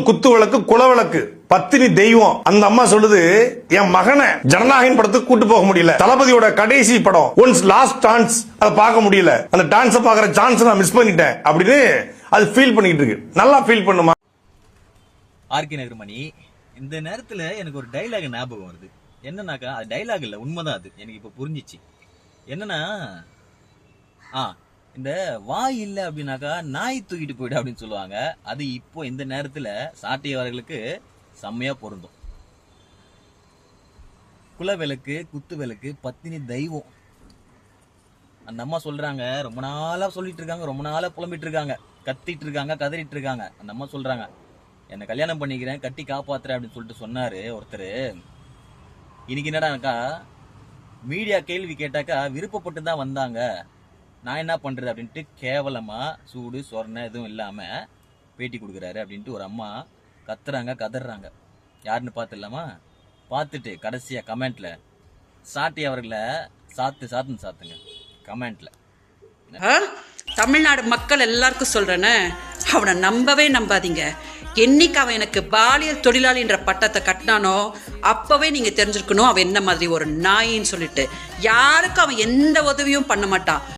குத்து விளக்கு குலவிளக்கு பத்தினி தெய்வம். அந்த அம்மா சொல்லுது, என் மகனை ஜனநாயகம் படத்துக்கு கூட்டு போக முடியல. தளபதியோட கடைசி படம் ஒன்ஸ் லாஸ்ட் டான்ஸ் அதை பார்க்க முடியல. அந்த டான்ஸை பார்க்கற சான்ஸ் நான் மிஸ் பண்ணிட்டேன் அப்படின்னு அது ஃபீல் பண்ணிட்டு இருக்கு. நல்லா ஃபீல் பண்ணுமா? ஆர்கே நகர்மணி, இந்த நேரத்துல எனக்கு ஒரு டைலாக் ஞாபகம் வருது. என்னன்னாக்கா, அது டைலாக் இல்ல, உண்மைதான். அது எனக்கு இப்ப புரிஞ்சிச்சு. என்னன்னா, இந்த வாய் இல்ல அப்படின்னாக்கா நாய் தூக்கிட்டு போயிடு அப்படின்னு சொல்லுவாங்க. அது இப்போ இந்த நேரத்துல சாட்டியவர்களுக்கு செம்மையா பொருந்தும். குலவிளக்கு குத்து விளக்கு பத்தினி தெய்வம். அந்த அம்மா சொல்றாங்க, ரொம்ப நாளா சொல்லிட்டு இருக்காங்க, ரொம்ப நாளா புலம்பிட்டு இருக்காங்க, கத்திட்டு இருக்காங்க, கதறிட்டு இருக்காங்க. அந்த அம்மா சொல்றாங்க, என்ன கல்யாணம் பண்ணிக்கிறேன், கட்டி காப்பாத்துறேன் அப்படின்னு சொல்லிட்டு சொன்னாரு ஒருத்தர். இன்னைக்கு என்னடாக்கா, மீடியா கேள்வி கேட்டாக்கா விருப்பப்பட்டு தான் வந்தாங்க, நான் என்ன பண்றது அப்படின்ட்டு கேவலமா சூடு சொரணை எதுவும் இல்லாம பேட்டி கொடுக்குறாரு அப்படின்ட்டு ஒரு அம்மா கத்துறாங்க, கதறாங்க. யாருன்னு பார்த்துடலாமா? பார்த்துட்டு கடைசியா கமெண்ட்ல சாட்டி அவர்களை சாத்துங்க கமெண்ட்ல. தமிழ்நாடு மக்கள் எல்லாருக்கும் சொல்றேன்னு, அவனை நம்பவே நம்பாதீங்க. என்னைக்கு அவன் எனக்கு பாலியல் தொழிலாளின்ற பட்டத்தை கட்டினானோ அப்பவே நீங்க தெரிஞ்சிருக்கணும் அவன் என்ன மாதிரி ஒரு நாயின்னு சொல்லிட்டு. யாருக்கும் அவன் எந்த உதவியும் பண்ண மாட்டான்.